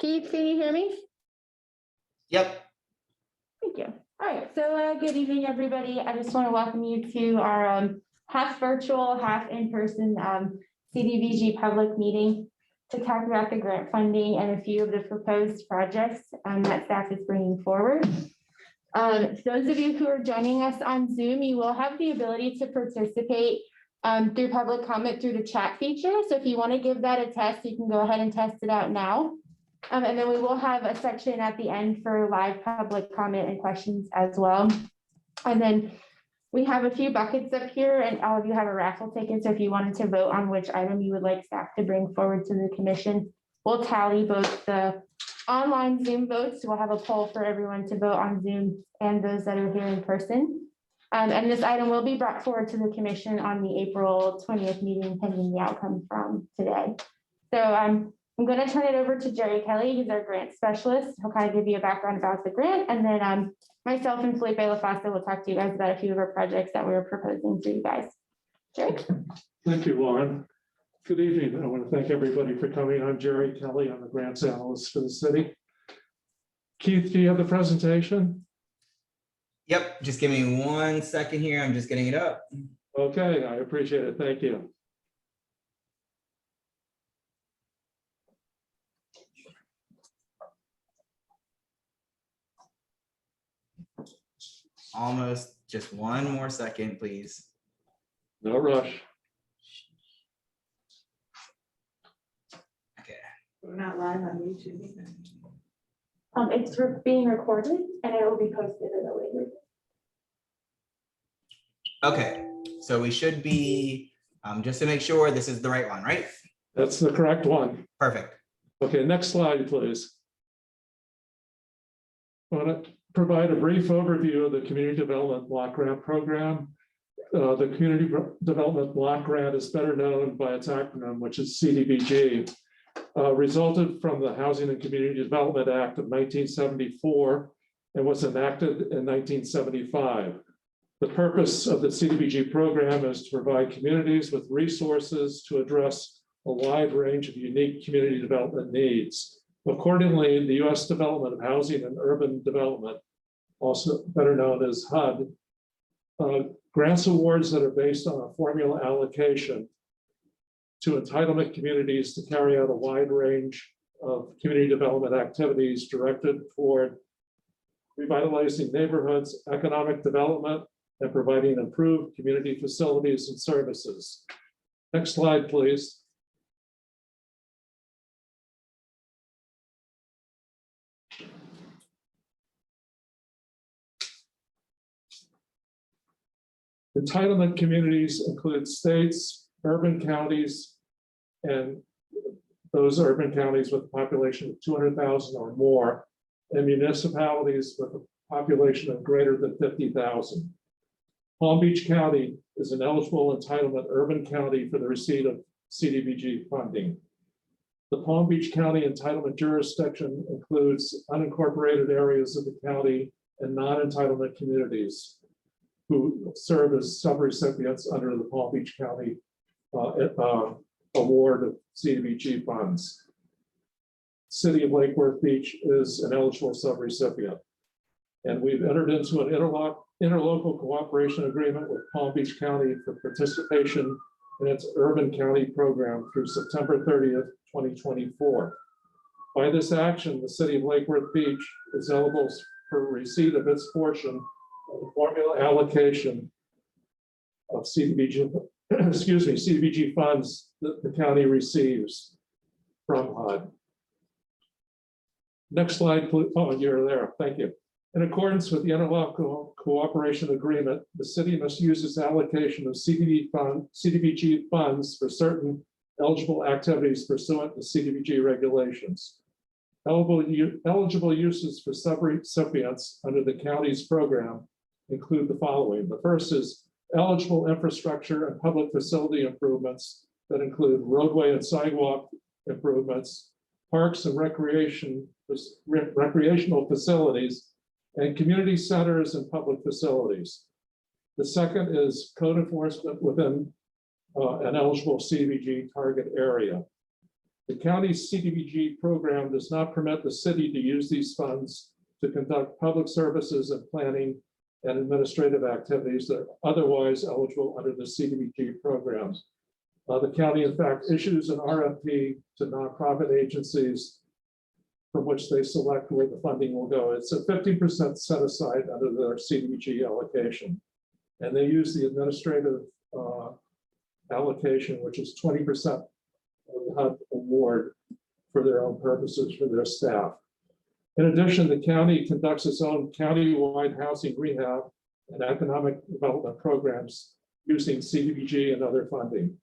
Keith, can you hear me? Yep. Thank you. All right, so good evening, everybody. I just want to welcome you to our half virtual, half in-person CDBG public meeting to talk about the grant funding and a few of the proposed projects that staff is bringing forward. Those of you who are joining us on Zoom, you will have the ability to participate through public comment through the chat feature. So if you want to give that a test, you can go ahead and test it out now. And then we will have a section at the end for live public comment and questions as well. And then we have a few buckets up here and all of you have a raffle ticket. So if you wanted to vote on which item you would like staff to bring forward to the commission, we'll tally both the online Zoom votes. We'll have a poll for everyone to vote on Zoom and those that are here in person. And this item will be brought forward to the commission on the April 20th meeting pending the outcome from today. So I'm going to turn it over to Jerry Kelly, who's our grant specialist. He'll kind of give you a background about the grant, and then myself and Felipe LaFossa will talk to you guys about a few of our projects that we're proposing for you guys. Jerry? Thank you, Lauren. Good evening. I want to thank everybody for coming. I'm Jerry Kelly. I'm the grants analyst for the city. Keith, do you have the presentation? Yep. Just give me 1 second here. I'm just getting it up. Okay, I appreciate it. Thank you. Almost. Just 1 more second, please. No rush. Okay. We're not live on YouTube either. It's being recorded and it will be posted at a later. Okay. So we should be, just to make sure this is the right one, right? That's the correct one. Perfect. Okay, next slide, please. I want to provide a brief overview of the Community Development Block Grant Program. The Community Development Block Grant is better known by its acronym, which is CDBG, resulted from the Housing and Community Development Act of 1974 and was enacted in 1975. The purpose of the CDBG program is to provide communities with resources to address a wide range of unique community development needs. Accordingly, the U.S. Department of Housing and Urban Development, also better known as HUD, grants awards that are based on a formula allocation to entitlement communities to carry out a wide range of community development activities directed toward revitalizing neighborhoods, economic development, and providing improved community facilities and services. Next slide, please. Entitlement communities include states, urban counties, and those urban counties with a population of 200,000 or more, and municipalities with a population of greater than 50,000. Palm Beach County is an eligible entitlement urban county for the receipt of CDBG funding. The Palm Beach County entitlement jurisdiction includes unincorporated areas of the county and non-entitlement communities who serve as subrecipients under the Palm Beach County award of CDBG funds. City of Lake Worth Beach is an eligible subrecipient. And we've entered into an interlocal cooperation agreement with Palm Beach County for participation in its urban county program through September 30th, 2024. By this action, the City of Lake Worth Beach is eligible for receipt of its portion of the formula allocation of CDBG, CDBG funds that the county receives from HUD. Next slide, please. Oh, you're there. Thank you. In accordance with the interlocal cooperation agreement, the city must use its allocation of CDBG funds for certain eligible activities pursuant to CDBG regulations. Eligible uses for subrecipients under the county's program include the following. The first is eligible infrastructure and public facility improvements that include roadway and sidewalk improvements, parks and recreational facilities, and community centers and public facilities. The second is code enforcement within an eligible CDBG target area. The county's CDBG program does not permit the city to use these funds to conduct public services and planning and administrative activities that are otherwise eligible under the CDBG programs. The county, in fact, issues an RFP to nonprofit agencies from which they select where the funding will go. It's a 50% set aside under their CDBG allocation. And they use the administrative allocation, which is 20% of the HUD award for their own purposes for their staff. In addition, the county conducts its own county-wide housing rehab and economic development programs using CDBG and other funding.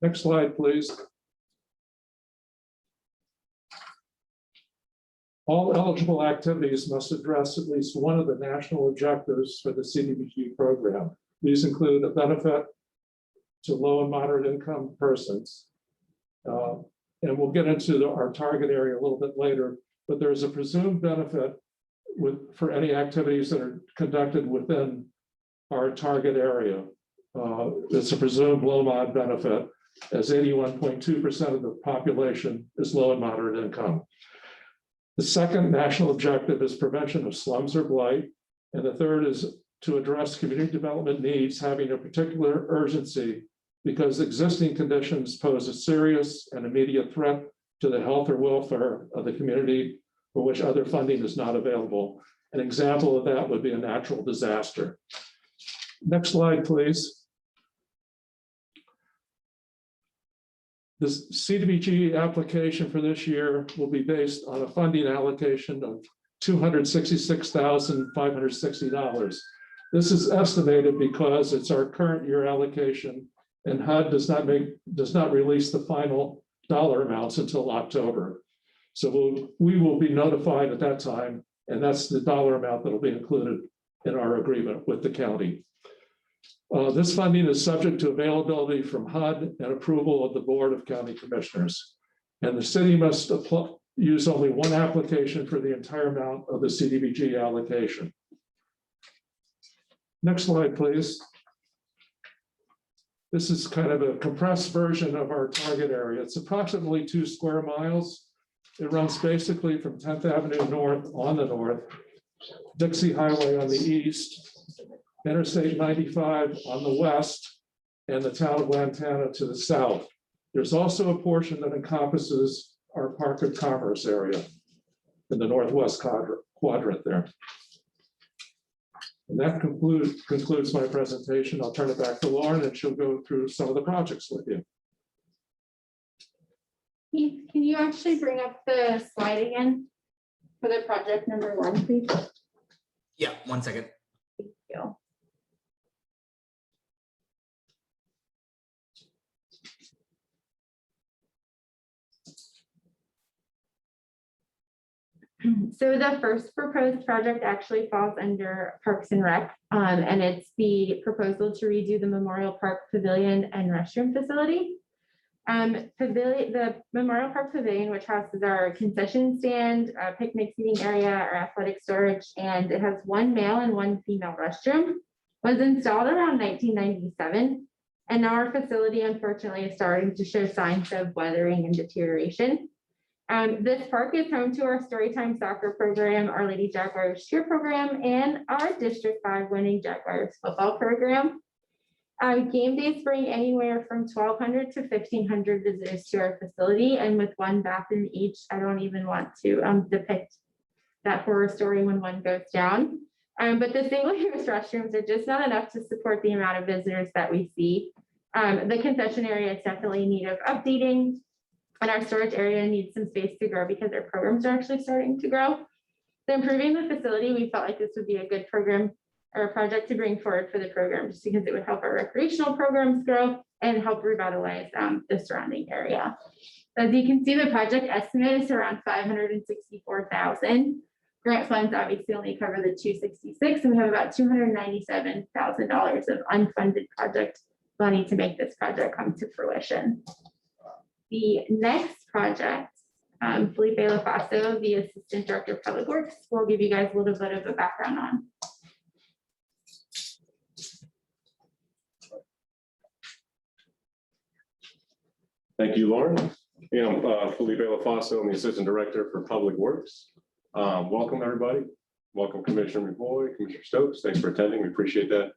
Next slide, please. All eligible activities must address at least one of the national objectives for the CDBG program. These include a benefit to low and moderate income persons. And we'll get into our target area a little bit later, but there's a presumed benefit for any activities that are conducted within our target area. It's a presumed low mod benefit, as 81.2% of the population is low and moderate income. The second national objective is prevention of slums or blight. And the third is to address community development needs having a particular urgency because existing conditions pose a serious and immediate threat to the health or welfare of the community for which other funding is not available. An example of that would be a natural disaster. Next slide, please. This CDBG application for this year will be based on a funding allocation of $266,560. This is estimated because it's our current year allocation, and HUD does not release the final dollar amounts until October. So we will be notified at that time, and that's the dollar amount that will be included in our agreement with the county. This funding is subject to availability from HUD and approval of the Board of County Commissioners. And the city must use only one application for the entire amount of the CDBG allocation. Next slide, please. This is kind of a compressed version of our target area. It's approximately 2 square miles. It runs basically from 10th Avenue North on the north, Dixie Highway on the east, Interstate 95 on the west, and the town of Lantana to the south. There's also a portion that encompasses our Park of Commerce area in the northwest quadrant there. And that concludes my presentation. I'll turn it back to Lauren and she'll go through some of the projects with you. Keith, can you actually bring up the slide again for the project number 1, please? Yeah, 1 second. Thank you. So the first proposed project actually falls under Parks and Rec, and it's the proposal to redo the Memorial Park Pavilion and Restroom facility. The Memorial Park Pavilion, which houses our concession stand, picnic seating area, our athletic storage, and it has 1 male and 1 female restroom, was installed around 1997. And now our facility, unfortunately, is starting to show signs of weathering and deterioration. This park is home to our Storytime soccer program, our Lady Jaguars cheer program, and our District 5 winning Jaguars football program. Game days bring anywhere from 1,200 to 1,500 visitors to our facility, and with 1 bathroom each. I don't even want to depict that horror story when one goes down. But the single-use restrooms are just not enough to support the amount of visitors that we see. The concession area is definitely in need of updating, and our storage area needs some space to grow because our programs are actually starting to grow. So improving the facility, we felt like this would be a good program or a project to bring forward for the program, just because it would help our recreational programs grow and help revitalize the surrounding area. So as you can see, the project estimate is around $564,000. Grant funds obviously only cover the $266,000, and we have about $297,000 of unfunded project money to make this project come to fruition. The next project, Felipe LaFaso, the Assistant Director of Public Works, will give you guys a little bit of a background on. Thank you, Lauren. I'm Felipe LaFaso. I'm the Assistant Director for Public Works. Welcome, everybody. Welcome, Commissioner McBoy, Commissioner Stokes. Thanks for attending. We appreciate that.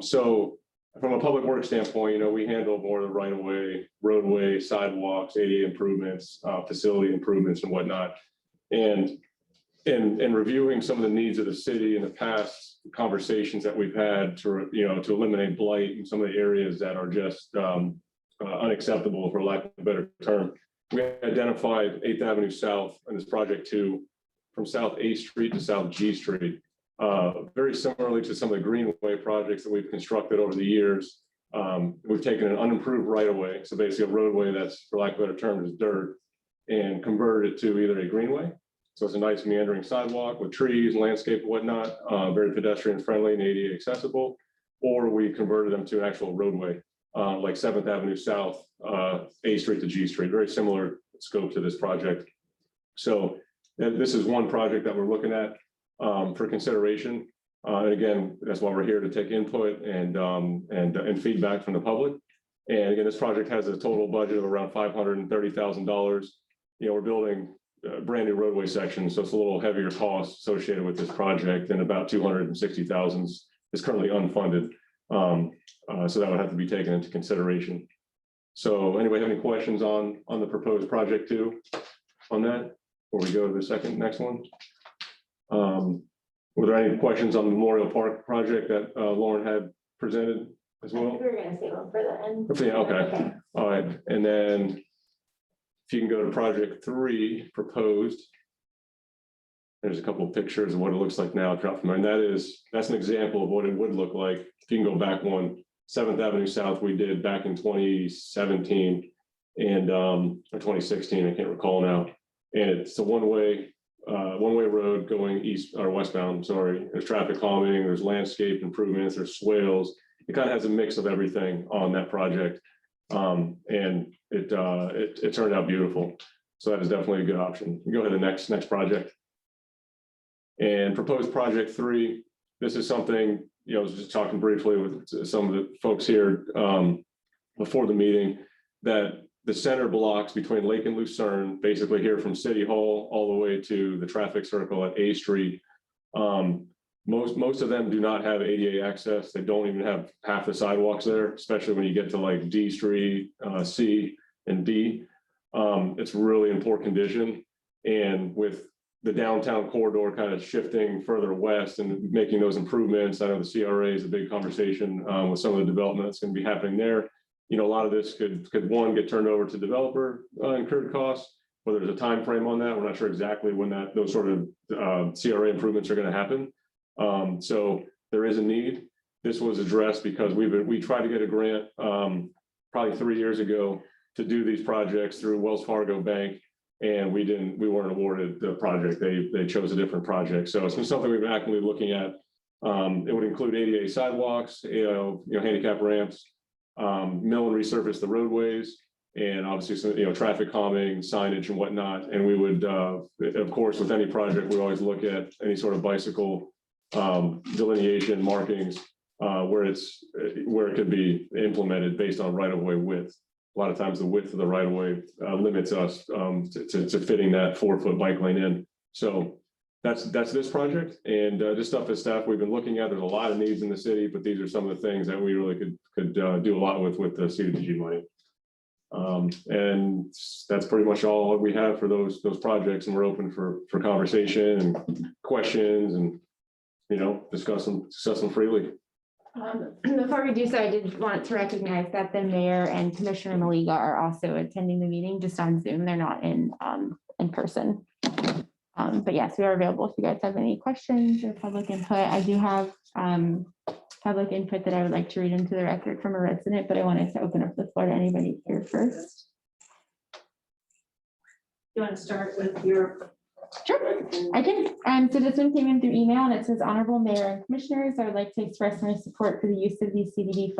So from a public works standpoint, we handle more of the right-of-way, roadway, sidewalks, ADA improvements, facility improvements and whatnot. And in reviewing some of the needs of the city in the past conversations that we've had to eliminate blight in some of the areas that are just unacceptable, for lack of a better term, we identified 8th Avenue South in this project 2 from South A Street to South G Street. Very similarly to some of the greenway projects that we've constructed over the years. We've taken an unimproved right-of-way, so basically a roadway that's, for lack of a better term, is dirt, and converted it to either a greenway. So it's a nice meandering sidewalk with trees, landscape, and whatnot, very pedestrian friendly and ADA accessible, or we converted them to an actual roadway, like 7th Avenue South, A Street to G Street, very similar scope to this project. So this is one project that we're looking at for consideration. And again, that's why we're here, to take input and feedback from the public. And again, this project has a total budget of around $530,000. We're building a brand new roadway section, so it's a little heavier cost associated with this project, and about $260,000 is currently unfunded. So that would have to be taken into consideration. So anybody have any questions on the proposed project 2 on that, before we go to the next one? Were there any questions on the Memorial Park project that Lauren had presented as well? We were gonna save them for the end. Yeah, okay. All right, and then if you can go to project 3 proposed. There's a couple of pictures of what it looks like now. Drop from there, and that's an example of what it would look like. If you can go back one, 7th Avenue South, we did back in 2017 and or 2016, I can't recall now. And it's a one-way road going east or westbound. Sorry, there's traffic calming, there's landscape improvements, there's swales. It kind of has a mix of everything on that project, and it turned out beautiful. So that is definitely a good option. You go ahead to the next project. And proposed project 3. This is something, I was just talking briefly with some of the folks here before the meeting, that the center blocks between Lake and Lucerne, basically here from City Hall all the way to the traffic circle at A Street. Most of them do not have ADA access. They don't even have half the sidewalks there, especially when you get to like D Street, C and D. It's really in poor condition. And with the downtown corridor kind of shifting further west and making those improvements, I know the CRA is a big conversation with some of the development that's going to be happening there. A lot of this could one, get turned over to developer incurred costs, whether there's a time frame on that. We're not sure exactly when those sort of CRA improvements are going to happen. So there is a need. This was addressed because we tried to get a grant probably 3 years ago to do these projects through Wells Fargo Bank, and we weren't awarded the project. They chose a different project. So it's been something we've been actively looking at. It would include ADA sidewalks, handicap ramps, mill and resurface the roadways, and obviously some, traffic calming, signage and whatnot. And we would, of course, with any project, we always look at any sort of bicycle delineation markings where it could be implemented based on right-of-way width. A lot of times the width of the right-of-way limits us to fitting that 4-foot bike lane in. So that's this project, and this stuff as staff we've been looking at. There's a lot of needs in the city, but these are some of the things that we really could do a lot with the CDBG money. And that's pretty much all we have for those projects, and we're open for conversation and questions, and discuss them freely. Before we do so, I did want to recognize that the mayor and Commissioner Maliga are also attending the meeting, just on Zoom. They're not in person. But yes, we are available if you guys have any questions or public input. I do have public input that I would like to read into the record from a resident, but I wanted to open up the floor to anybody here first. You want to start with your? Sure, I can. So this one came in through email, and it says, Honorable Mayor and Commissioners, I would like to express my support for the use of these CDBG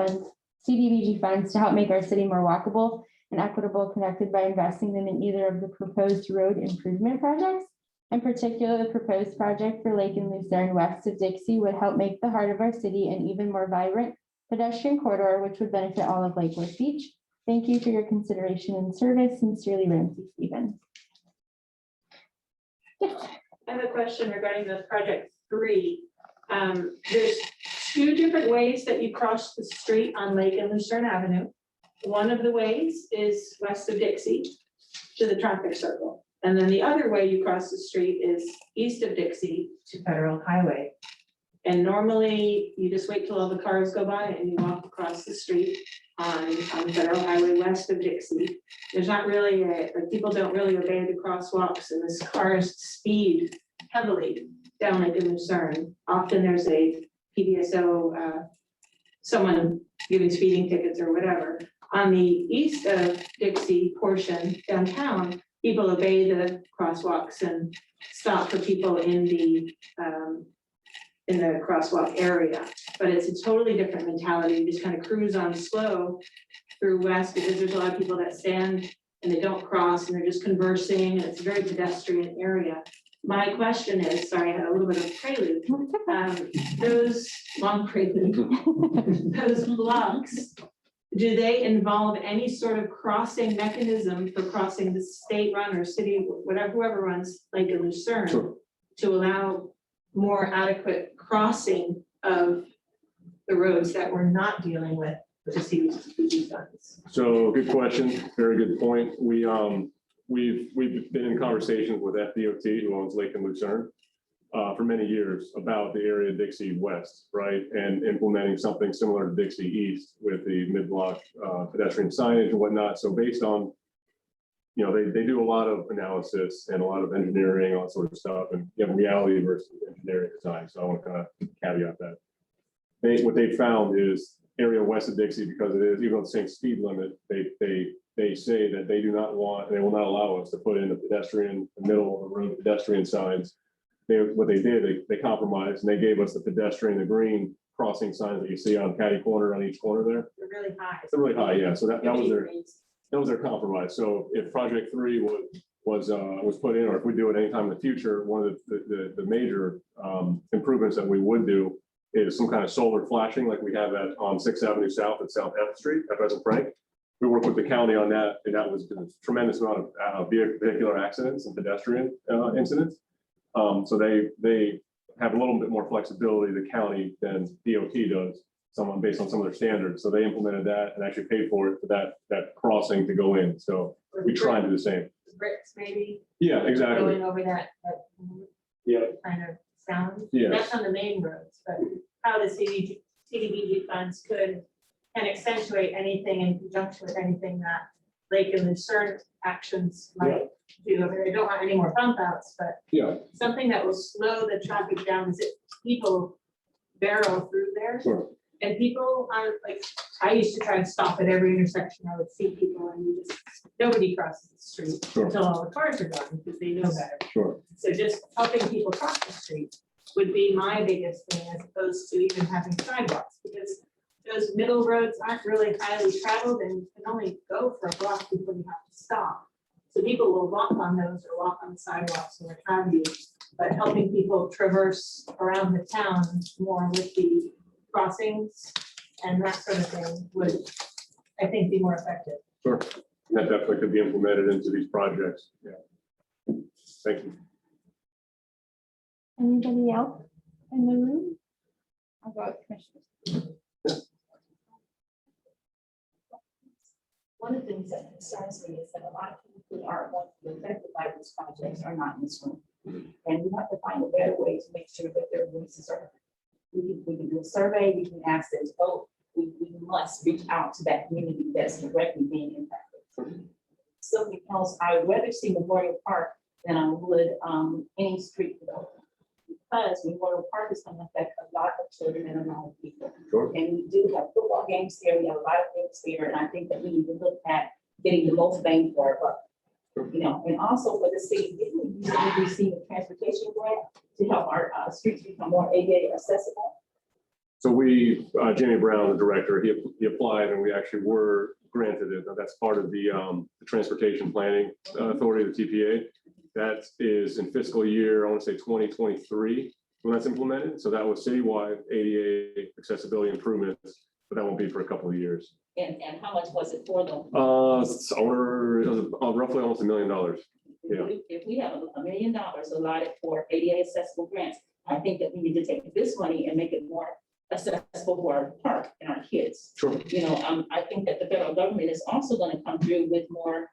funds to help make our city more walkable and equitable, connected by investing them in either of the proposed road improvement projects. In particular, the proposed project for Lake and Lucerne west of Dixie would help make the heart of our city an even more vibrant pedestrian corridor, which would benefit all of Lake West Beach. Thank you for your consideration and service. Sincerely, Ramsey Stevens. Yes. I have a question regarding the project 3. There's 2 different ways that you cross the street on Lake and Lucerne Avenue. One of the ways is west of Dixie to the traffic circle. And then the other way you cross the street is east of Dixie to Federal Highway. And normally you just wait till all the cars go by and you walk across the street on Federal Highway west of Dixie. There's not really, people don't really obey the crosswalks, and this cars speed heavily down Lake and Lucerne. Often there's a PDSO, someone giving speeding tickets or whatever. On the east of Dixie portion downtown, people obey the crosswalks and stop for people in the crosswalk area. But it's a totally different mentality. You just kind of cruise on slow through west, because there's a lot of people that stand and they don't cross and they're just conversing, and it's a very pedestrian area. My question is, sorry, I had a little bit of prelude. Those long prelude, those blocks, do they involve any sort of crossing mechanism for crossing the state run or city, whatever, whoever runs Lake and Lucerne, Sure. to allow more adequate crossing of the roads that we're not dealing with the CDBG funds? So good question, very good point. We've been in conversations with FDOT, who owns Lake and Lucerne, for many years about the area of Dixie West, right? And implementing something similar to Dixie East with the mid-block pedestrian signage and whatnot. So based on, you know, they do a lot of analysis and a lot of engineering, all that sort of stuff, and you have reality versus engineering design. So I want to kind of caveat that. What they found is area west of Dixie, because it is, even though it's the same speed limit, they say that they do not want, they will not allow us to put in the middle of the road pedestrian signs. What they did, they compromised, and they gave us the pedestrian, the green crossing signs that you see on catty corner on each corner there. They're really high. They're really high, yeah. So that was their compromise. So if project 3 was put in, or if we do it anytime in the future, one of the major improvements that we would do is some kind of solar flashing, like we have on 6th Avenue South at South F Street at President Frank. We worked with the county on that, and that was a tremendous amount of vehicular accidents and pedestrian incidents. So they have a little bit more flexibility, the county, than DOT does, based on some of their standards. So they implemented that and actually paid for it for that crossing to go in. So we try and do the same. Bricks, maybe. Yeah, exactly. Going over that Yeah. kind of sound. Yes. That's on the main roads, but how the CDBG funds can accentuate anything in conjunction with anything that Lake and Lucerne actions might do. I mean, I don't want any more bump outs, but Yeah. something that will slow the traffic down is if people barrel through there. Sure. And people are like, I used to try and stop at every intersection. I would see people and nobody crosses the street Sure. until all the cars are gone because they know better. Sure. So just helping people cross the street would be my biggest thing, as opposed to even having sidewalks, because those middle roads aren't really highly traveled and you can only go for a block before you have to stop. So people will walk on those or walk on the sidewalks or what have you, but helping people traverse around the town more with the crossings and that sort of thing would, I think, be more effective. Sure. That definitely could be implemented into these projects. Yeah. Thank you. Anybody else in the room? I'll go with commissioners. One of the things that concerns me is that a lot of people who are going to be affected by these projects are not in this room. And we have to find a better way to make sure that their voices are heard. We can do a survey, we can ask them to vote. We must reach out to that community that's directly being impacted. Simply else, I would rather see Memorial Park than I would any street development. Because Memorial Park is going to affect a lot of children and a lot of people. Sure. And we do have football games there, we have a lot of things there, and I think that we need to look at getting the most bang for our buck. You know, and also for the city, didn't we recently receive a transportation grant to help our streets become more ADA accessible? So Jamie Brown, the director, he applied and we actually were granted it. That's part of the Transportation Planning Authority, the TPA. That is in fiscal year, I want to say 2023 when that's implemented. So that was citywide ADA accessibility improvements, but that won't be for a couple of years. And how much was it for them? It's over, it was roughly almost $1 million. Yeah. If we have $1 million allotted for ADA accessible grants, I think that we need to take this money and make it more accessible for our park and our kids. Sure. You know, I think that the federal government is also going to come through with more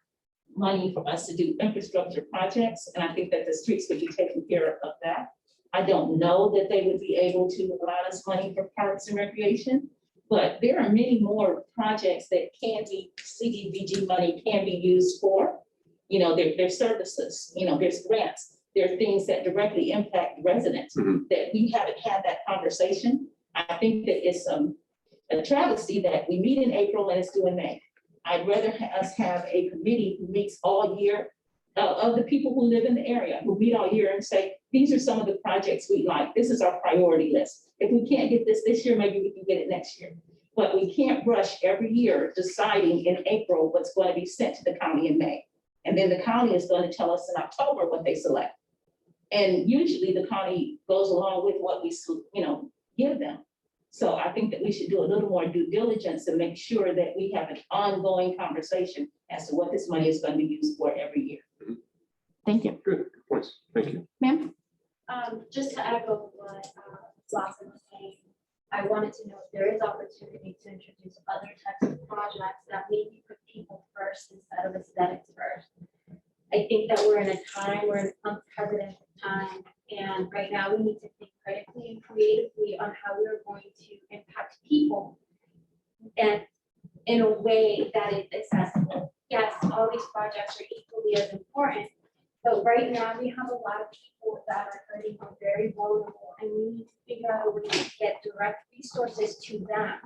money for us to do infrastructure projects. And I think that the streets would be taking care of that. I don't know that they would be able to allow us money for parks and recreation, but there are many more projects that can be, CDBG money can be used for. You know, there's services, you know, there's grants, there are things that directly impact residents that we haven't had that conversation. I think that it's a travesty that we meet in April and it's due in May. I'd rather us have a committee who meets all year of the people who live in the area, who meet all year and say, these are some of the projects we like. This is our priority list. If we can't get this year, maybe we can get it next year. But we can't rush every year deciding in April what's going to be sent to the county in May. And then the county is going to tell us in October what they select. And usually the county goes along with what we, you know, give them. So I think that we should do a little more due diligence and make sure that we have an ongoing conversation as to what this money is going to be used for every year. Thank you. Good points. Thank you. Ma'am? Just to echo what Lawson was saying, I wanted to know if there is opportunity to introduce other types of projects that maybe put people first instead of aesthetics first. I think that we're in a time, we're in an unprecedented time, and right now we need to think critically and creatively on how we're going to impact people and in a way that is accessible. Yes, all these projects are equally as important, but right now we have a lot of people that are hurting or very vulnerable, and we need to figure out a way to get direct resources to them.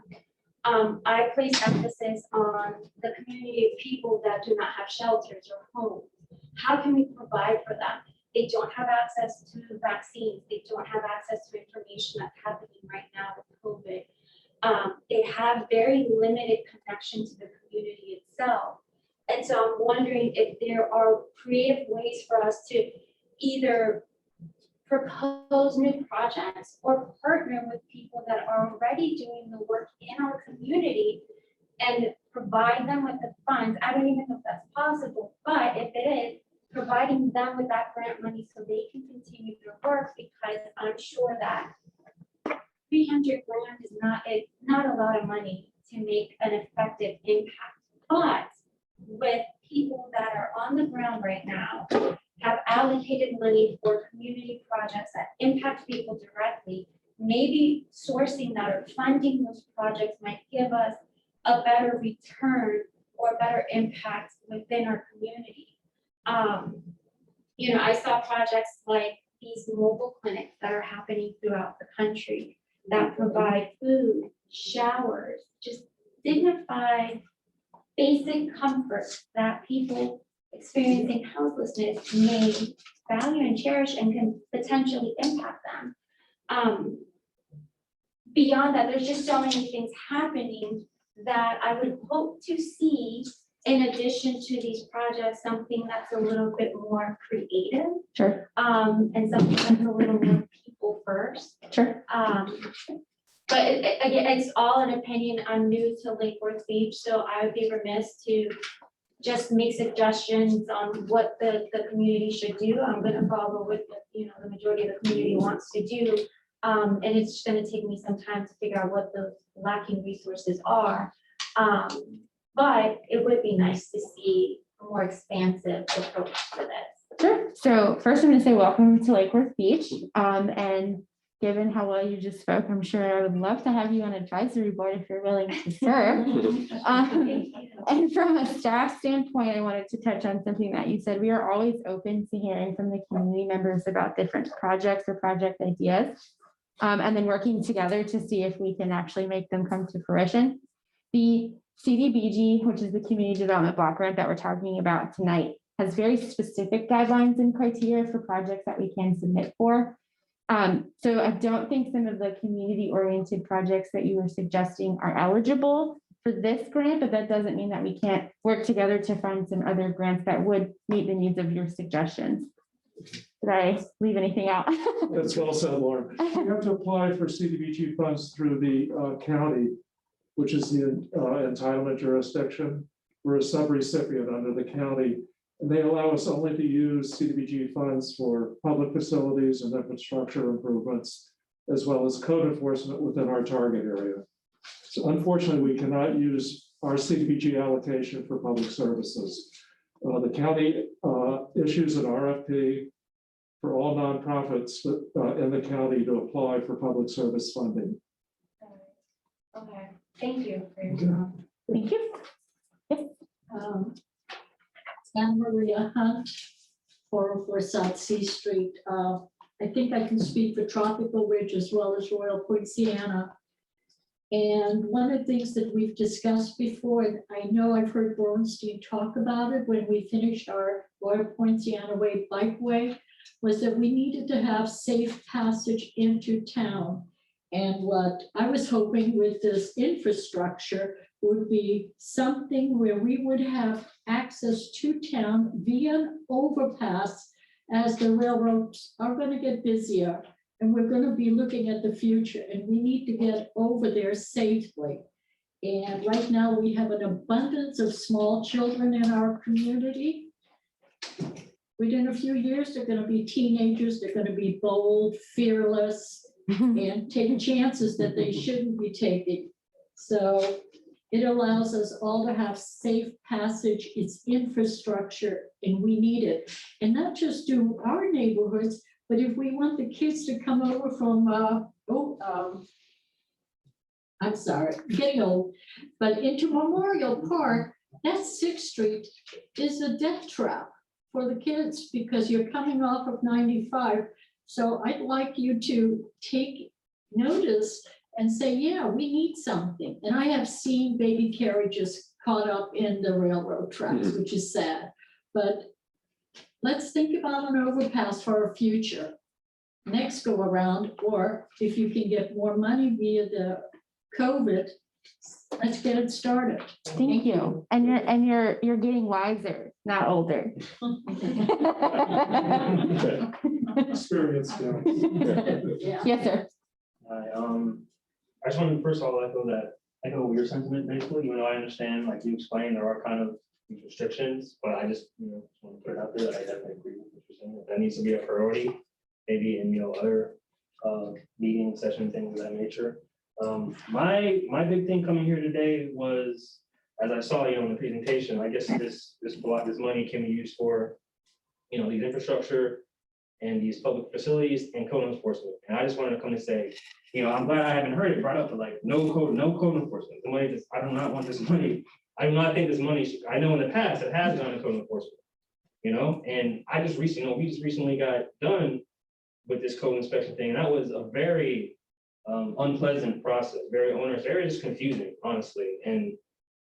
I place emphasis on the community of people that do not have shelters or homes. How can we provide for them? They don't have access to vaccines. They don't have access to information that's happening right now with COVID. They have very limited connection to the community itself. And so I'm wondering if there are creative ways for us to either propose new projects or partner with people that are already doing the work in our community and provide them with the funds. I don't even know if that's possible, but if it is, providing them with that grant money so they can continue their work, because I'm sure that 300 grand is not a lot of money to make an effective impact. But with people that are on the ground right now, have allocated money for community projects that impact people directly, maybe sourcing that or funding those projects might give us a better return or better impact within our community. You know, I saw projects like these mobile clinics that are happening throughout the country that provide food, showers, just dignified, basic comforts that people experiencing houselessness may value and cherish and can potentially impact them. Beyond that, there's just so many things happening that I would hope to see in addition to these projects, something that's a little bit more creative. Sure. And something that's a little more people first. Sure. But again, it's all an opinion. I'm new to Lake Worth Beach, so I would be remiss to just make suggestions on what the community should do. I'm gonna follow what the majority of the community wants to do. And it's just gonna take me some time to figure out what those lacking resources are. But it would be nice to see a more expansive approach to this. Sure. So first I'm going to say welcome to Lake Worth Beach. And given how well you just spoke, I'm sure I would love to have you on advisory board if you're willing to serve. And from a staff standpoint, I wanted to touch on something that you said. We are always open to hearing from the community members about different projects or project ideas, and then working together to see if we can actually make them come to fruition. The CDBG, which is the Community Development Block Grant that we're talking about tonight, has very specific guidelines and criteria for projects that we can submit for. So I don't think some of the community-oriented projects that you were suggesting are eligible for this grant, but that doesn't mean that we can't work together to find some other grants that would meet the needs of your suggestions. Did I leave anything out? That's well said, Laura. You have to apply for CDBG funds through the county which is the entitlement jurisdiction. We're a subrecipient under the county, and they allow us only to use CDBG funds for public facilities and infrastructure improvements, as well as code enforcement within our target area. So unfortunately, we cannot use our CDBG allocation for public services. The county issues an RFP for all nonprofits in the county to apply for public service funding. Okay, thank you for your Okay. time. Thank you. Anna Maria Hunt, 404 South C Street. I think I can speak for Tropical Ridge as well as Royal Poinciana. And one of the things that we've discussed before, and I know I've heard Bernstein talk about it when we finished our Royal Poinciana Way bikeway, was that we needed to have safe passage into town. And what I was hoping with this infrastructure would be something where we would have access to town via an overpass as the railroads are going to get busier. And we're going to be looking at the future, and we need to get over there safely. And right now we have an abundance of small children in our community. Within a few years, they're going to be teenagers. They're going to be bold, fearless, and take chances that they shouldn't be taking. So it allows us all to have safe passage. It's infrastructure, and we need it. And not just to our neighborhoods, but if we want the kids to come over from, I'm sorry, getting old, but into Memorial Park, that 6th Street is a death trap for the kids because you're coming off of 95. So I'd like you to take notice and say, yeah, we need something. And I have seen baby carriages caught up in the railroad tracks, which is sad. But let's think about an overpass for our future next go around, or if you can get more money via the COVID, let's get it started. Thank you. And you're getting wiser, not older. Experience, yeah. Yes, sir. I just wanted to first of all echo your sentiment basically, even though I understand, like you explained, there are kind of these restrictions, but I just, just want to put it out there that I definitely agree with what you're saying. That needs to be a priority, maybe in, other meeting session, things of that nature. My big thing coming here today was, as I saw, in the presentation, I guess this money can be used for, these infrastructure and these public facilities and code enforcement. And I just wanted to come and say, I'm glad I haven't heard it brought up, but like no code enforcement. The money, I do not want this money. I do not think this money, I know in the past it has gone to code enforcement, and I just recently, we just recently got done with this code inspection thing. And that was a very unpleasant process, very onerous, very just confusing, honestly. And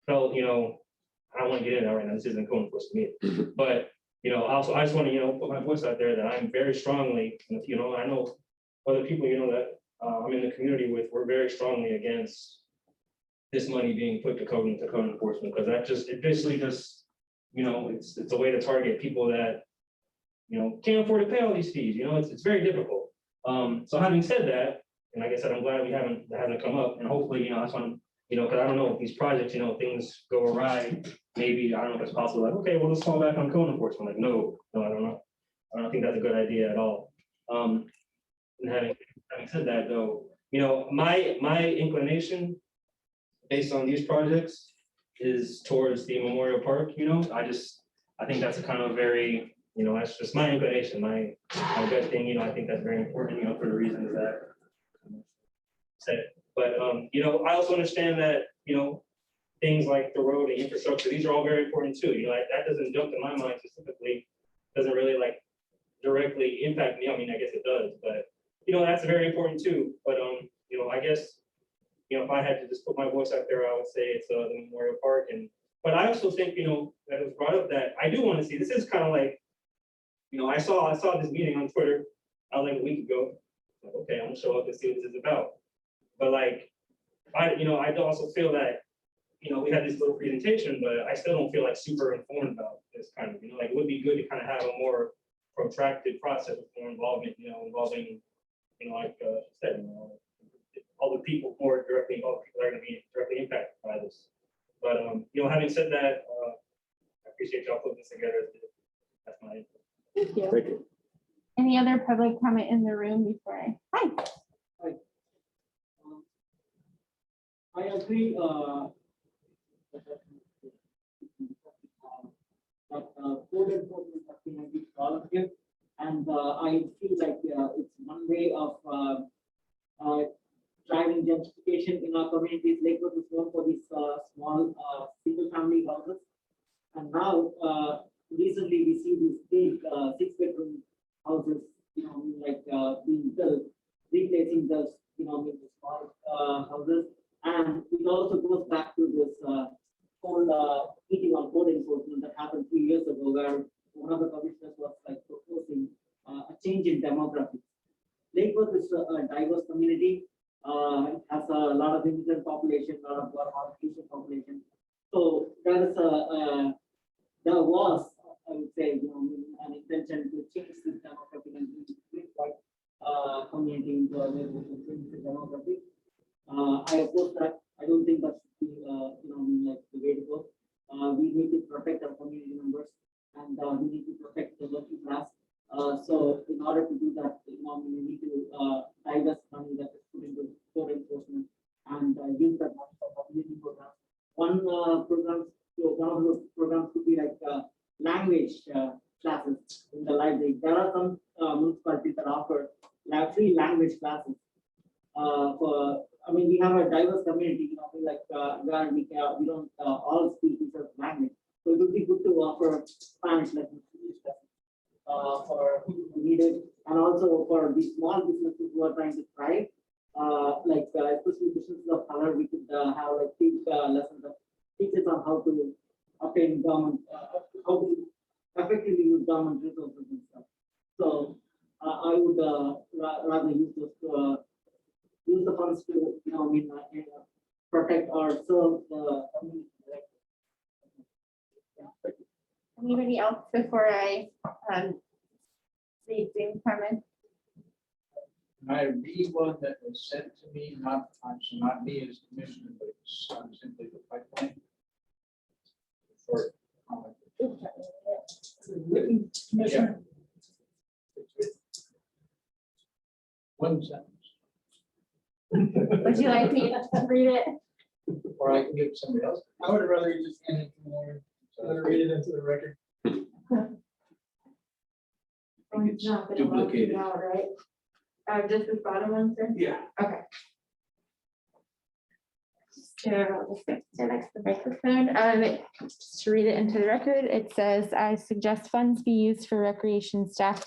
felt, I don't want to get into that right now. This isn't code enforcement either. But, also, I just want to, put my voice out there that I'm very strongly, I know other people, that I'm in the community with, we're very strongly against this money being put to code enforcement, because it basically just, it's a way to target people that, can't afford to pay all these fees. It's very difficult. So having said that, and like I said, I'm glad that hasn't come up, and hopefully, I just want, because I don't know if these projects, things go awry. Maybe I don't know if it's possible. Like, okay, well, let's fall back on code enforcement. Like, no, I don't know. I don't think that's a good idea at all. And having said that, though, my inclination based on these projects is towards the Memorial Park. I think that's a kind of very, that's just my inclination, my gut thing. I think that's very important, for the reasons that said. But I also understand that things like the road and infrastructure, these are all very important too. That doesn't jump to my mind specifically, doesn't really like directly impact me. I mean, I guess it does, but that's very important too. But I guess if I had to just put my voice out there, I would say it's the Memorial Park. But I also think that it was brought up that I do want to see. This is kind of like I saw this meeting on Twitter like a week ago. Like, okay, I'm gonna show up and see what this is about. But like I also feel that we had this little presentation, but I still don't feel like super informed about this kind of, like it would be good to kind of have a more protracted process with more involvement, involving, like said, all the people who are directly involved, people that are gonna be directly impacted by this. But, you know, having said that, I appreciate y'all putting this together. That's my input. Thank you. Thank you. Any other public comment in the room before hi? I agree, that code enforcement has been a big problem here. And I feel like it's one way of driving gentrification in our communities. Lakewood is known for these small single family houses. And now recently we see these big 6-bedroom houses, you know, like being built, replacing those, you know, with the small houses. And it also goes back to this whole meeting on code enforcement that happened 3 years ago, where one of the commissioners was like proposing a change in demographics. Lakewood is a diverse community. It has a lot of immigrant population, a lot of Asian population. So there was, I would say, you know, an intention to change this demographic and bring white community into a change the demographic. I oppose that. I don't think that's you know, like the way to go. We need to protect our community members, and we need to protect the working class. So in order to do that, you know, we need to divest money that is put into code enforcement and use that money for community programs. One of those programs could be like language classes in the library. There are some municipalities that offer free language classes. I mean, we have a diverse community, you know, like where we don't all speak each other's language. So it would be good to offer Spanish lessons for people who need it, and also for the small businesses who are trying to thrive, like especially businesses of color. We could have like big lessons that teaches on how to obtain government, how to effectively use government resources and stuff. So I would rather use those to use the funds to, you know, protect or serve the community. Anybody else before I read Zoom comments? I read one that was sent to me, not me as commissioner, but simply the pipeline. For comment. Written, Commissioner. One sentence. Would you like me to read it? Or I can give it to somebody else. I would rather you just hand it to Lauren. Read it into the record. It's not gonna look duplicated. now, right? Just this bottom one, sir? Yeah. Okay. So I'll just get to next to the microphone. Just to read it into the record, it says, I suggest funds be used for recreation staff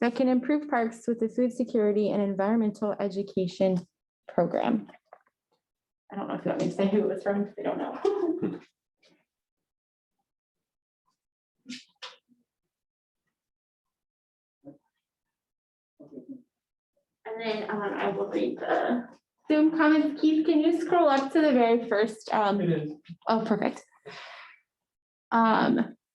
that can improve parks with the food security and environmental education program. I don't know if you want me to say who it was from, because I don't know. And then I will read the Zoom comments. Keith, can you scroll up to the very first? It is. Oh, perfect.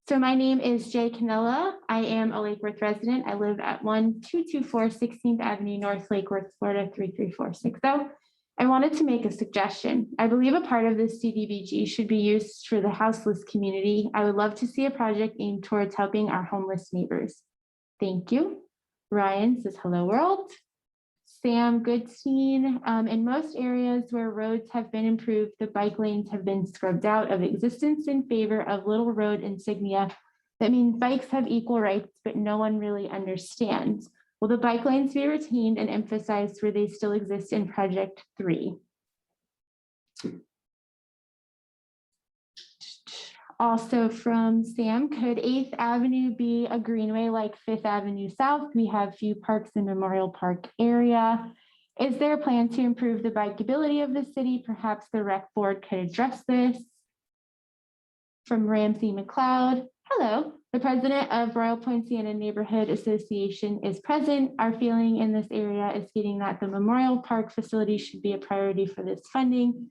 So my name is Jay Canella. I am a Lake Worth resident. I live at 1224 16th Avenue North, Lake Worth, Florida 33460. I wanted to make a suggestion. I believe a part of this CDBG should be used for the houseless community. I would love to see a project aimed towards helping our homeless neighbors. Thank you. Ryan says, hello world. Sam Goodstein, in most areas where roads have been improved, the bike lanes have been scrubbed out of existence in favor of little road insignia. That means bikes have equal rights, but no one really understands. Will the bike lanes be retained and emphasized where they still exist in Project 3? Also from Sam, could 8th Avenue be a greenway like 5th Avenue South? We have few parks in Memorial Park area. Is there a plan to improve the bikeability of the city? Perhaps the rec board could address this. From Ramsey McLeod, hello. The president of Royal Poinciana Neighborhood Association is present. Our feeling in this area is getting that the Memorial Park facility should be a priority for this funding.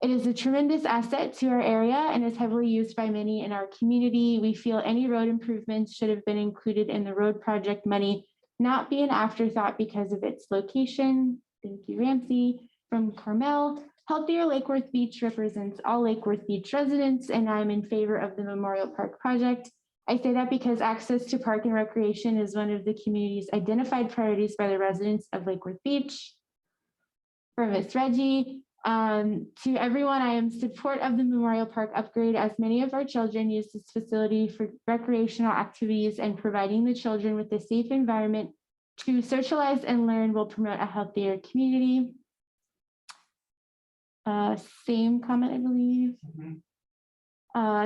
It is a tremendous asset to our area and is heavily used by many in our community. We feel any road improvements should have been included in the road project money, not be an afterthought because of its location. Thank you, Ramsey. from Carmel. Healthier Lake Worth Beach represents all Lake Worth Beach residents, and I'm in favor of the Memorial Park project. I say that because access to park and recreation is one of the community's identified priorities by the residents of Lake Worth Beach. For Ms. Reggie, to everyone, I am in support of the Memorial Park upgrade, as many of our children use this facility for recreational activities, and providing the children with a safe environment to socialize and learn will promote a healthier community. Same comment, I believe.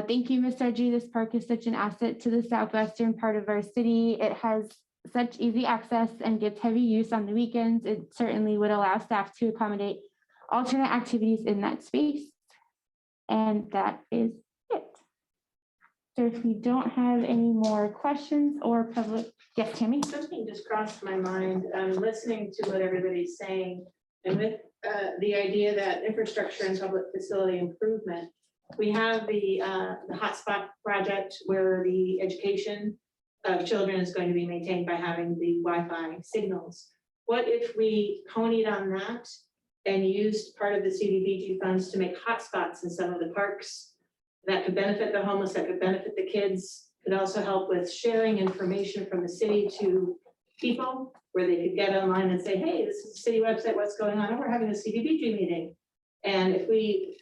Thank you, Ms. Reggie. This park is such an asset to the southwestern part of our city. It has such easy access and gets heavy use on the weekends. It certainly would allow staff to accommodate alternate activities in that space. And that is it. So if we don't have any more questions or public, yes, Tammy? Something just crossed my mind, listening to what everybody's saying, and with the idea that infrastructure and public facility improvement, we have the hotspot project where the education of children is going to be maintained by having the Wi-Fi signals. What if we ponied on that and used part of the CDBG funds to make hotspots in some of the parks that could benefit the homeless, that could benefit the kids, could also help with sharing information from the city to people, where they could get online and say, hey, this is the city website, what's going on? Oh, we're having a CDBG meeting. And if we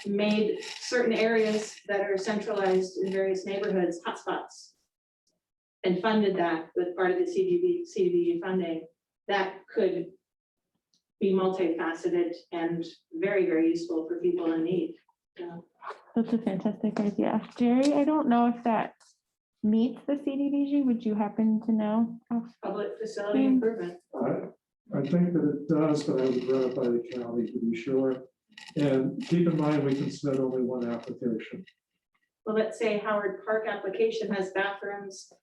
made certain areas that are centralized in various neighborhoods hotspots and funded that with part of the CDBG funding, that could be multifaceted and very, very useful for people in need. That's a fantastic idea. Jerry, I don't know if that meets the CDBG. Would you happen to know? Public facility improvement. I think that it does, but I would run it by the county to be sure. And keep in mind, we can submit only one application. Well, let's say Howard Park application has bathrooms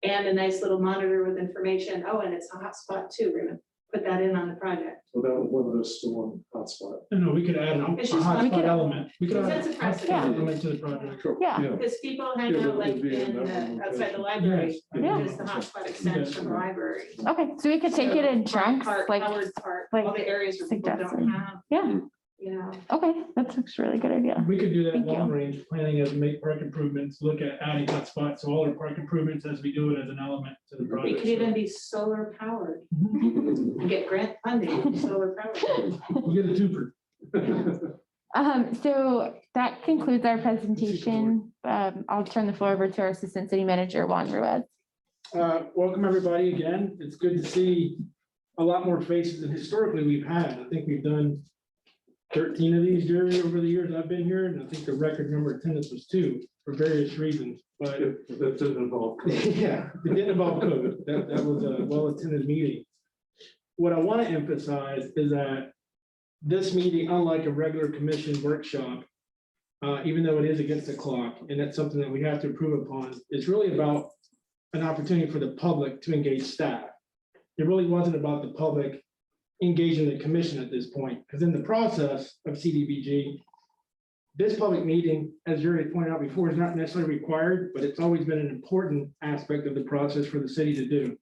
and a nice little monitor with information. Oh, and it's a hotspot too. We're gonna put that in on the project. So that would limit us to one hotspot. No, we could add a It's just- hotspot we could- element. We could add That's a a precedent. hotspot element to the project. Yeah. Because people hang Yeah, out but like it'd be in in that one outside the location. library, Yeah. just the hotspot extends from the library. Okay, so we could take it in chunks, Park, like, Howard Park, like all the areas where people suggested. don't have, yeah, you know. okay, that's a really good idea. We could do that Thank you. long range planning as we make park improvements, look at adding hotspots, so all our park improvements as we do it as an element to the It project. could even be solar powered, and get grant funding, solar powered. We'll get a twofer. So that concludes our presentation. I'll turn the floor over to our Assistant City Manager, Juan Ruiz. Welcome, everybody, again. It's good to see a lot more faces than historically we've had. I think we've done 13 of these, Jerry, over the years I've been here, and I think the record number of attendance was 2 for various reasons. But That didn't involve. yeah, it didn't involve COVID. That was a well-attended meeting. What I want to emphasize is that this meeting, unlike a regular commission workshop, even though it is against the clock, and that's something that we have to improve upon, it's really about an opportunity for the public to engage staff. It really wasn't about the public engaging the commission at this point, because in the process of CDBG, this public meeting, as Jerry had pointed out before, is not necessarily required, but it's always been an important aspect of the process for the city to do.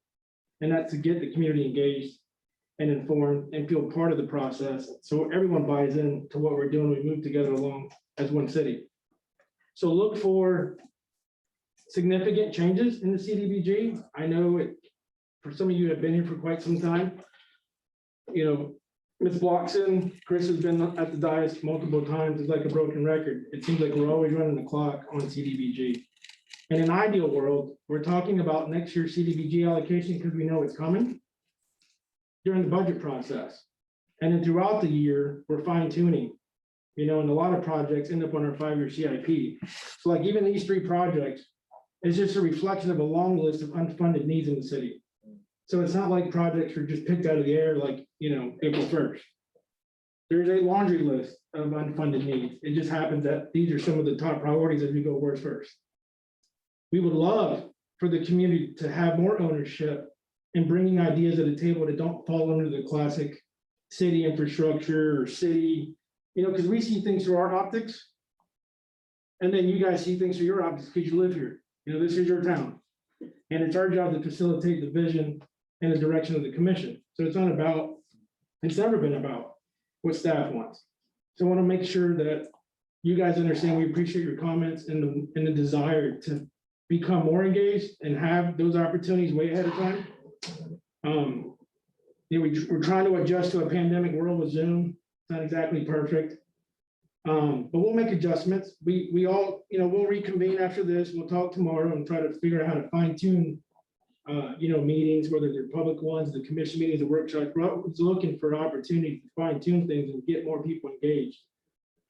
And that's to get the community engaged and informed and feel part of the process. So everyone buys in to what we're doing. We move together along as one city. So look for significant changes in the CDBG. I know it, for some of you have been here for quite some time. You know, Ms. Blockson, Chris has been at the dais multiple times. It's like a broken record. It seems like we're always running the clock on CDBG. In an ideal world, we're talking about next year's CDBG allocation because we know it's coming during the budget process. And then throughout the year, we're fine tuning, you know, and a lot of projects end up on our 5-year CIP. So like even these 3 projects is just a reflection of a long list of unfunded needs in the city. So it's not like projects are just picked out of the air like, you know, April 1st. There's a laundry list of unfunded needs. It just happens that these are some of the top priorities as we go worst first. We would love for the community to have more ownership in bringing ideas to the table that don't fall under the classic city infrastructure or city, you know, because we see things through our optics. And then you guys see things through your optics because you live here. You know, this is your town. And it's our job to facilitate the vision and the direction of the commission. So it's not about It's never been about what staff wants. So I want to make sure that you guys understand, we appreciate your comments and the desire to become more engaged and have those opportunities way ahead of time. We're trying to adjust to a pandemic world with Zoom. It's not exactly perfect. But we'll make adjustments. We all, we'll reconvene after this. We'll talk tomorrow and try to figure out how to fine tune, meetings, whether they're public ones, the commission meetings, the workshops. We're always looking for opportunities to fine tune things and get more people engaged.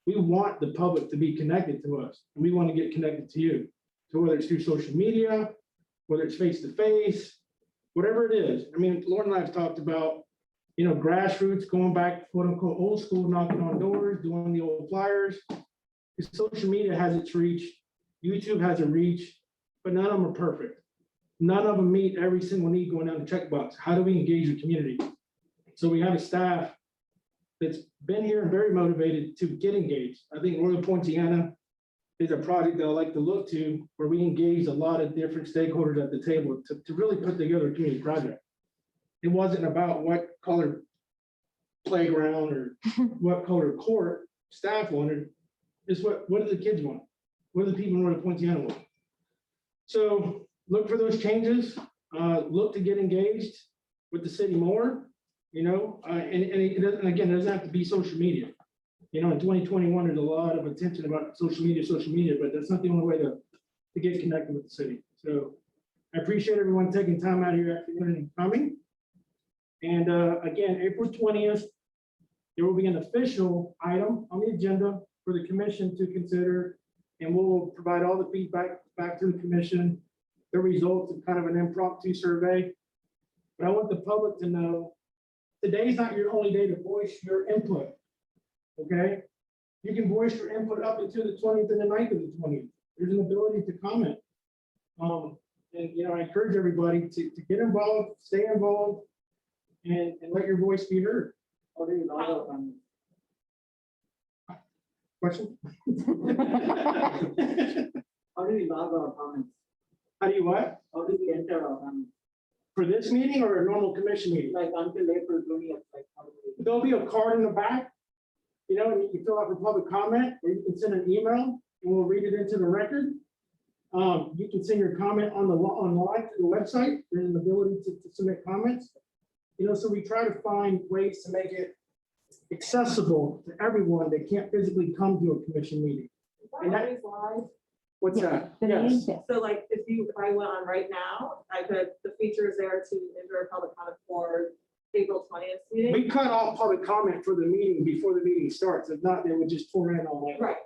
We want the public to be connected to us, and we want to get connected to you. So whether it's through social media, whether it's face-to-face, whatever it is. I mean, Lauren and I have talked about, grassroots, going back, quote unquote, old school, knocking on doors, doing the old flyers. Because social media has its reach, YouTube has a reach, but none of them are perfect. None of them meet every single need going down the checkbox. How do we engage the community? So we have a staff that's been here and very motivated to get engaged. I think Royal Poinciana is a project that I like to look to, where we engage a lot of different stakeholders at the table to really put together a community project. It wasn't about what color playground or what color court staff wanted. It's what do the kids want? What do the people in Royal Poinciana want? So look for those changes. Look to get engaged with the city more. And again, it doesn't have to be social media. In 2021, there's a lot of attention about social media, but that's not the only way to get connected with the city. So I appreciate everyone taking time out of your afternoon and coming. And again, April 20th, there will be an official item on the agenda for the commission to consider, and we'll provide all the feedback back to the commission, the results of kind of an impromptu survey. But I want the public to know, today's not your only day to voice your input. Okay, you can voice your input up until the 20th and the night of the 20th. There's an ability to comment. And I encourage everybody to get involved, stay involved, and let your voice be heard. How do you log out on? Question? How do you log our comments? How do you what? How do we enter our comments? For this meeting or a normal commission meeting? Like until April 20th, like how do we? There'll be a card in the back, and you can fill out for public comment, or you can send an email and we'll read it into the record. You can send your comment online to the website. There's an ability to submit comments. So we try to find ways to make it accessible to everyone that can't physically come to a commission meeting. And that is live. What's that? Yes. So like, if I went on right now, the feature is there to enter a public comment for April 20th meeting. We cut off public comment for the meeting before the meeting starts. If not, they would just pour in all that. Right,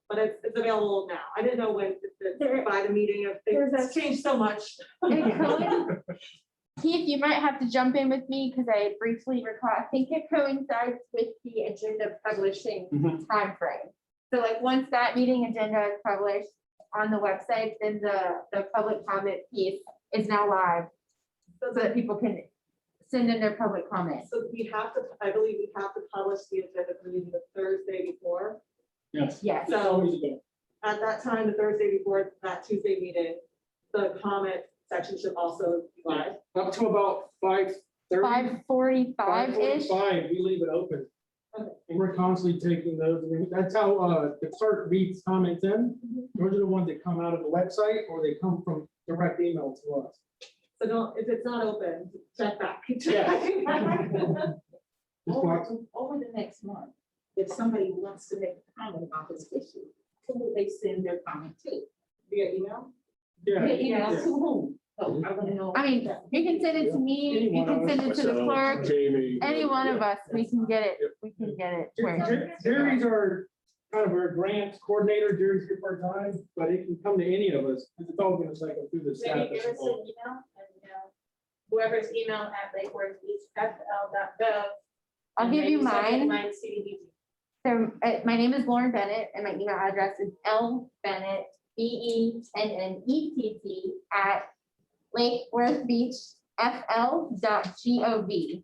but it's available now. I didn't know when, by the meeting, it's changed so much. Keith, you might have to jump in with me because I briefly recall, I think it coincides with the agenda publishing timeframe. So like once that meeting agenda is published on the website, then the public comment piece is now live so that people can send in their public comments. So I believe we have to publish the agenda for the meeting the Thursday before. Yes. Yes. So at that time, the Thursday before that Tuesday meeting, the comment section should also be live. Up to about 5:30. 5:45-ish. 5:45, we leave it open. Okay. And we're constantly taking those. I mean, that's how the clerk reads comments in. Those are the ones that come out of the website or they come from direct email to us. So don't, if it's not open, check back. Over the next month, if somebody wants to make a comment about this issue, who will they send their comment to? Via email? Yeah. Via email yeah. to whom? So I want to know. I mean, you can send it to me, you can send it to the clerk, Jamie. any one of us, we can get it, Jerry's our kind of our grants coordinator. Jerry's here part-time, but it can come to any of us. It's all going to cycle through the staff. Maybe give us an email and whoever's email at lakeworthbeachfl.gov. I'll give you mine. Mine CDBG. So my name is Lauren Bennett and my email address is lbennett, BENNETT @lakeworthbeachfl.gov.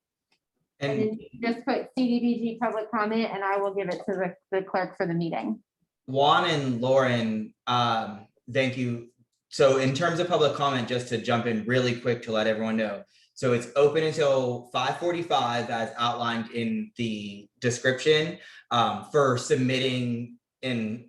And And then just put CDBG public comment and I will give it to the clerk for the meeting. Juan and Lauren, thank you. So in terms of public comment, just to jump in really quick to let everyone know. So it's open until 5:45 as outlined in the description for submitting and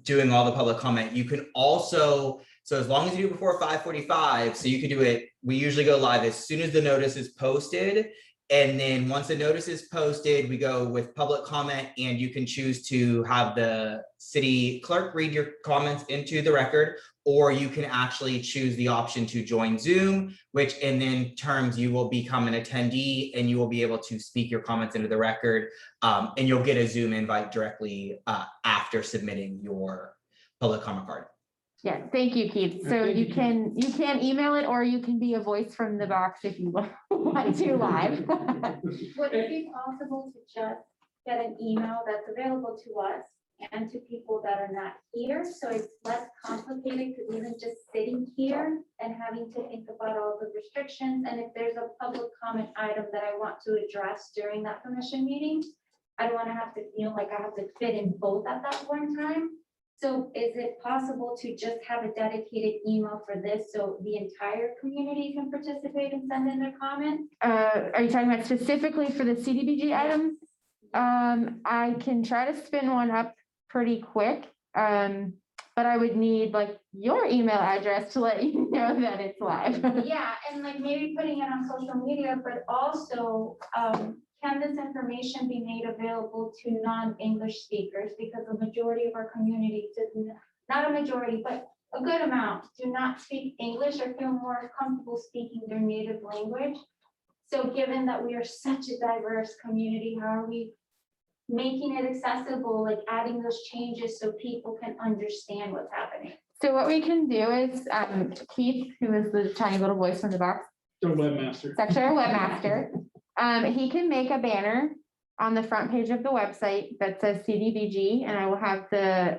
doing all the public comment. You can also, so as long as you do it before 5:45, so you can do it, we usually go live as soon as the notice is posted. And then once the notice is posted, we go with public comment, and you can choose to have the city clerk read your comments into the record, or you can actually choose the option to join Zoom, which in then terms you will become an attendee and you will be able to speak your comments into the record, and you'll get a Zoom invite directly after submitting your public comment card. Yeah, thank you, Keith. So Thank you you, can email it, or you can be a voice from the box if you want to live. Would it be possible to just get an email that's available to us and to people that are not here? So it's less complicated, because even just sitting here and having to think about all the restrictions, and if there's a public comment item that I want to address during that commission meeting, I don't want to have to feel like I have to fit in both at that one time. So is it possible to just have a dedicated email for this so the entire community can participate and send in their comments? Are you talking about specifically for the CDBG items? I can try to spin one up pretty quick. But I would need like your email address to let you know that it's live. Yeah, and like maybe putting it on social media, but also, can this information be made available to non-English speakers? Because the majority of our community does not a majority, but a good amount do not speak English or feel more comfortable speaking their native language. So given that we are such a diverse community, how are we making it accessible, like adding those changes so people can understand what's happening? So what we can do is, Keith, who is the tiny little voice from the box, The webmaster. Secretary Webmaster, he can make a banner on the front page of the website that says CDBG, and I will have the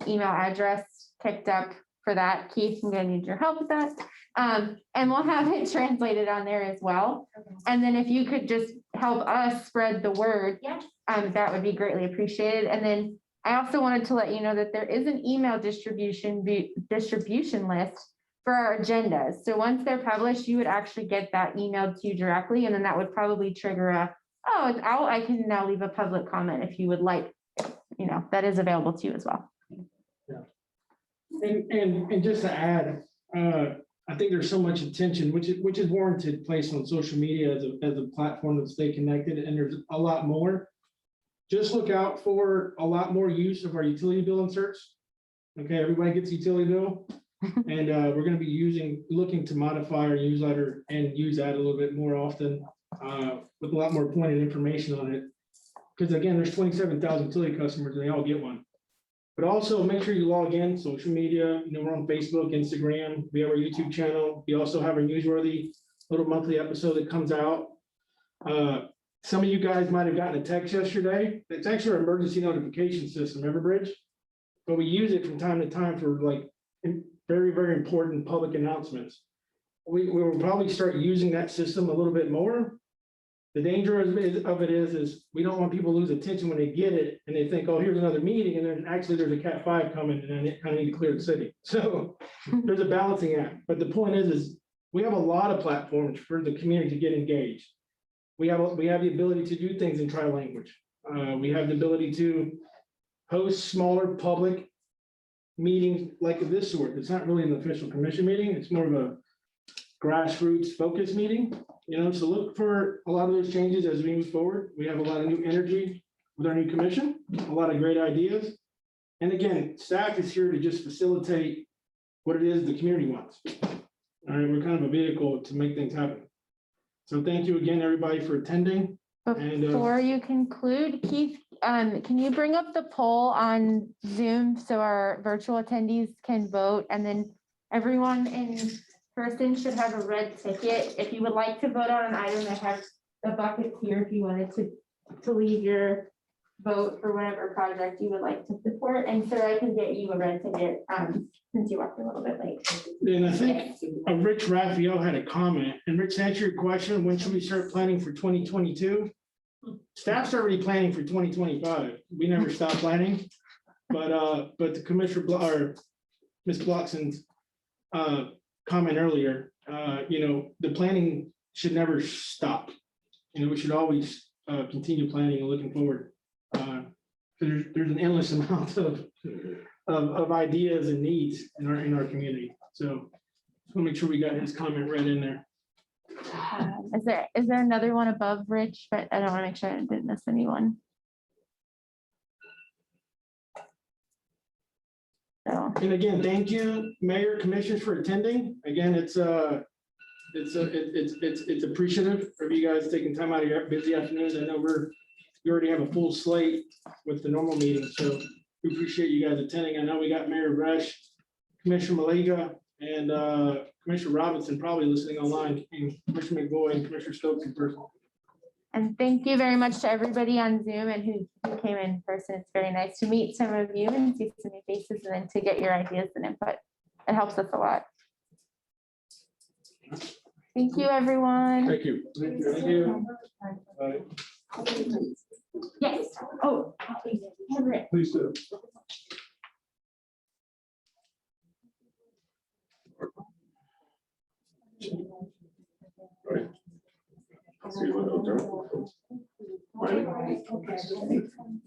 email address picked up for that. Keith, I'm gonna need your help with that. And we'll have it translated on there as well. And then if you could just help us spread the word, Yes. that would be greatly appreciated. And then I also wanted to let you know that there is an email distribution list for our agendas. So once they're published, you would actually get that emailed to you directly, and then that would probably trigger it's out. I can now leave a public comment if you would like. That is available to you as well. And just to add, I think there's so much attention, which is warranted, placed on social media as a platform to stay connected, and there's a lot more. Just look out for a lot more use of our utility bill inserts. Okay, everybody gets a utility bill. And we're going to be looking to modify our newsletter and use that a little bit more often with a lot more pointed information on it. Because again, there's 27,000 utility customers and they all get one. But also make sure you log in, social media, we're on Facebook, Instagram, we have our YouTube channel. We also have a newsworthy little monthly episode that comes out. Some of you guys might have gotten a text yesterday. It's actually our emergency notification system, Everbridge. But we use it from time to time for like very, very important public announcements. We will probably start using that system a little bit more. The danger of it is we don't want people to lose attention when they get it and they think, oh, here's another meeting, and then actually there's a Cat 5 coming and then I need to clear the city. So there's a balancing act. But the point is we have a lot of platforms for the community to get engaged. We have the ability to do things in tri-language. We have the ability to host smaller public meetings like of this sort. It's not really an official commission meeting. It's more of a grassroots focus meeting, so look for a lot of those changes as we move forward. We have a lot of new energy with our new commission, a lot of great ideas. And again, staff is here to just facilitate what it is the community wants. All right, we're kind of a vehicle to make things happen. So thank you again, everybody, for attending. Before you conclude, Keith, can you bring up the poll on Zoom so our virtual attendees can vote? And then everyone in person should have a red ticket. If you would like to vote on an item, that has the buckets here if you wanted to leave your vote for whatever project you would like to support. And so I can get you a red ticket since you walked a little bit late. And I think Rich Raphael had a comment. And Rich, to answer your question, when should we start planning for 2022? Staff's already planning for 2025. We never stop planning. But the Commissioner or Ms. Blockson's comment earlier, the planning should never stop. You know, we should always continue planning and looking forward. There's an endless amount of ideas and needs in our community. So just want to make sure we got his comment right in there. Is there another one above Rich, but I don't want to make sure I didn't miss anyone. So, And again, thank you, Mayor, Commissioners, for attending. Again, it's appreciative of you guys taking time out of your busy afternoons. I know you already have a full slate with the normal meeting, so we appreciate you guys attending. I know we got Mayor Resch, Commissioner Malega, and Commissioner Robinson probably listening online, and Commissioner McBoy and Commissioner Stokes in person. and thank you very much to everybody on Zoom and who came in person. It's very nice to meet some of you and see some new faces and then to get your ideas and input. It helps us a lot. Thank you, everyone. Thank you. Thank you. Yes. Oh. Please do. Right. See you later.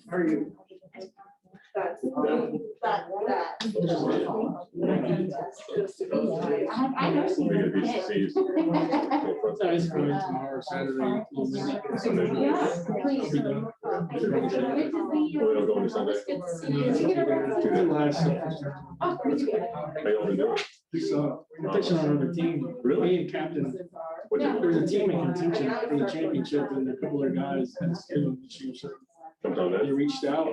How are you? I know some. Guys, going tomorrow, Saturday. Yeah, please. We don't go on Sunday. Oh, pretty good. They only do it. We're pitching on another team. Really? Me and Captain. What's it? There's a team in contention for the championship and a couple of guys that's in this year. So Comes on that. they reached out.